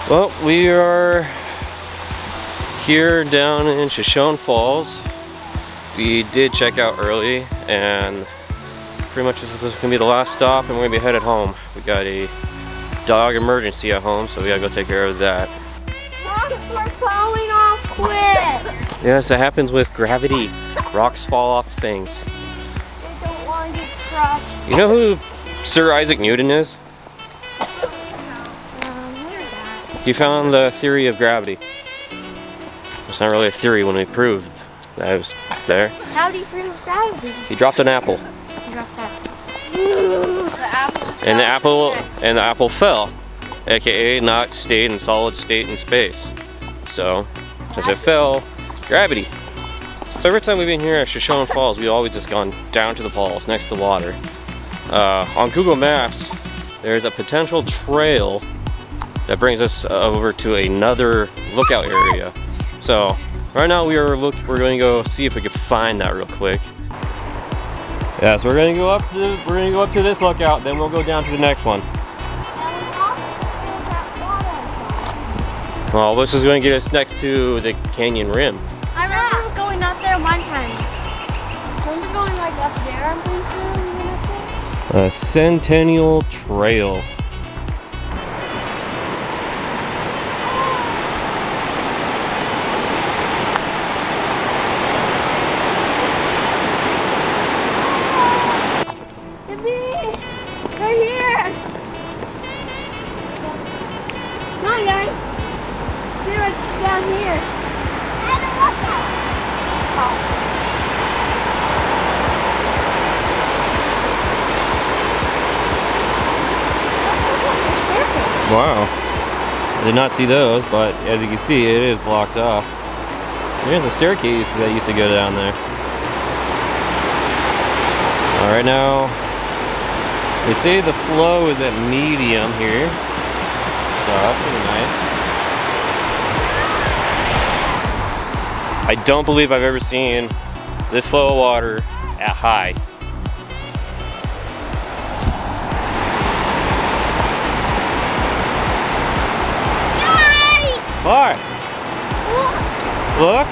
Well, we are here down in Shoshone Falls. We did check out early, and pretty much this is gonna be the last stop, and we're gonna be headed home. We got a dog emergency at home, so we gotta go take care of that. Rocks are falling off quick. Yes, it happens with gravity. Rocks fall off things. I don't want to get crushed. You know who Sir Isaac Newton is? Where's that? He found the theory of gravity. It's not really a theory when we proved that it was there. How do you prove gravity? He dropped an apple. You dropped that. The apple. And the apple fell, aka not stayed in solid state in space. So, as it fell, gravity. Every time we've been here at Shoshone Falls, we always just gone down to the falls, next to the water. On Google Maps, there's a potential trail that brings us over to another lookout area. So, right now we're going to go see if we can find that real quick. Yeah, so we're going to go up to this lookout, then we'll go down to the next one. Well, this is going to get us next to the canyon rim. I remember going up there one time. Remember going like up there, I'm pretty sure. Centennial Trail. Right here. Come on, guys. See what's down here. Wow. I did not see those, but as you can see, it is blocked off. There's a staircase that used to go down there. All right, now they say the flow is at medium here, so that's pretty nice. I don't believe I've ever seen this flow of water at high. Far. Look.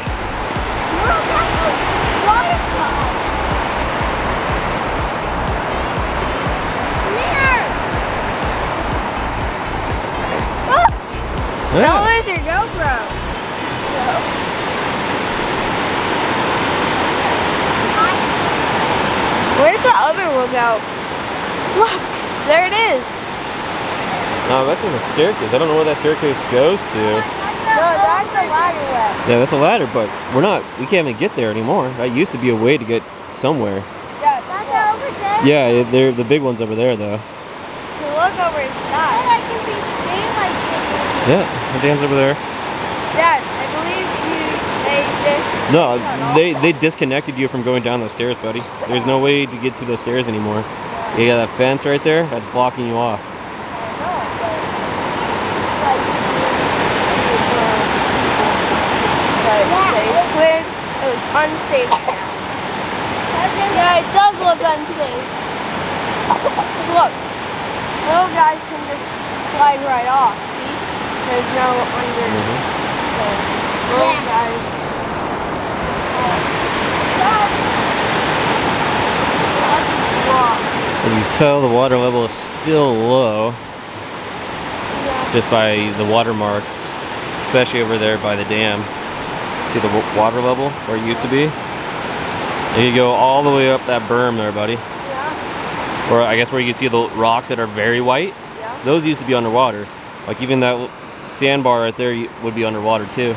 Yeah. Don't lose your GoPro. Where's the other lookout? Look, there it is. No, that's just a staircase. I don't know where that staircase goes to. No, that's a ladder way. Yeah, that's a ladder, but we can't even get there anymore. That used to be a way to get somewhere. Yeah, that's over there. Yeah, they're the big ones over there, though. So look over that. Oh, I can see the dam like this. Yeah, the dam's over there. Dad, I believe they did. No, they disconnected you from going down the stairs, buddy. There's no way to get to the stairs anymore. You got that fence right there that's blocking you off. It was unsafe now. Yeah, it does look unsafe. Because look, little guys can just slide right off. See? There's no under little guys. As you can tell, the water level is still low. Yeah. Just by the water marks, especially over there by the dam. See the water level where it used to be? You go all the way up that berm there, buddy. Yeah. Or I guess where you can see the rocks that are very white. Yeah. Those used to be underwater. Like even that sandbar right there would be underwater too.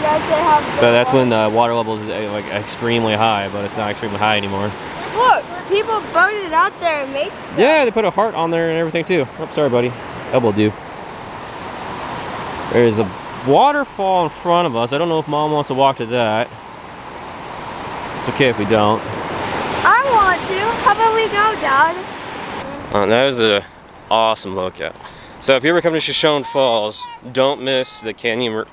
But that's when the water level is like extremely high, but it's not extremely high anymore. Look, people boated it out there and made stuff. Yeah, they put a heart on there and everything too. Oh, sorry, buddy. It's elbow do. There's a waterfall in front of us. I don't know if Mom wants to walk to that. It's okay if we don't. I want to. How about we go, Dad? That was an awesome lookout. So if you ever come to Shoshone Falls, don't miss the canyon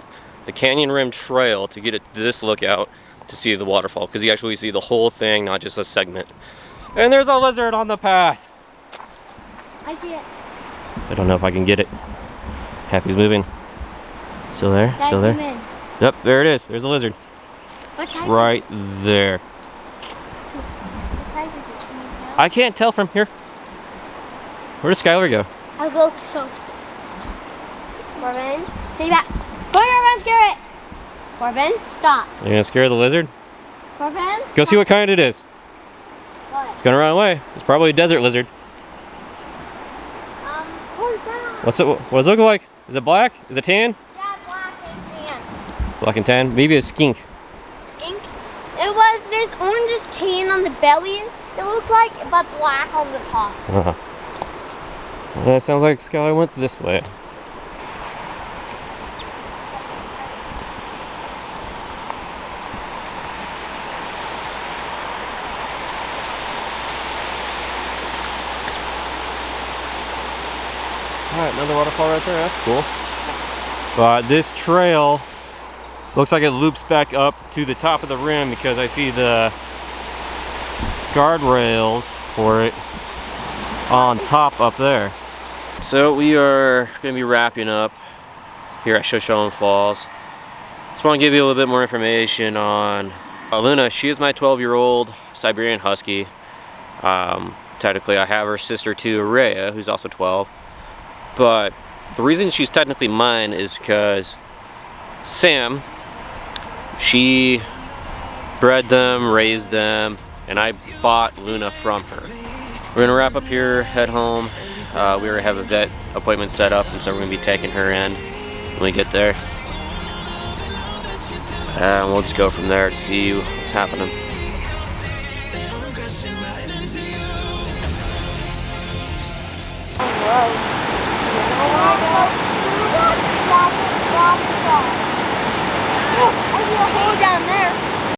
rim trail to get to this lookout to see the waterfall, because you actually see the whole thing, not just a segment. And there's a lizard on the path. I see it. I don't know if I can get it. Happy's moving. Still there? Dad, Still come there? in. Yep, there it is. There's the lizard. What type? Right there. What type is it? Can you tell? I can't tell from here. Where does Skylar go? I'll go show. Corbin, stay back. Corbin, we're gonna scare it. Corbin, stop. You gonna scare the lizard? Corbin, Go see what kind it is. What? It's gonna run away. It's probably a desert lizard. Who's that? What does it look like? Is it black? Is it tan? Yeah, black and tan. Black and tan? Maybe a skink. Skink? It was this orange tan on the belly. It looked like, but black on the top. Well, it sounds like Skylar went this way. Alright, another waterfall right there, that's cool. But this trail looks like it loops back up to the top of the rim because I see the guardrails for it on top up there. So we are going to be wrapping up here at Shoshone Falls. Just want to give you a little bit more information on Luna. She is my 12-year-old Siberian Husky. Technically I have her sister too, Rhea, who's also 12. But the reason she's technically mine is because Sam, she bred them, raised them, and I bought Luna from her. We're gonna wrap up here, head home. We already have a vet appointment set up, and so we're gonna be taking her in when we get there. And we'll just go from there to see what's happening. I see a hole down there.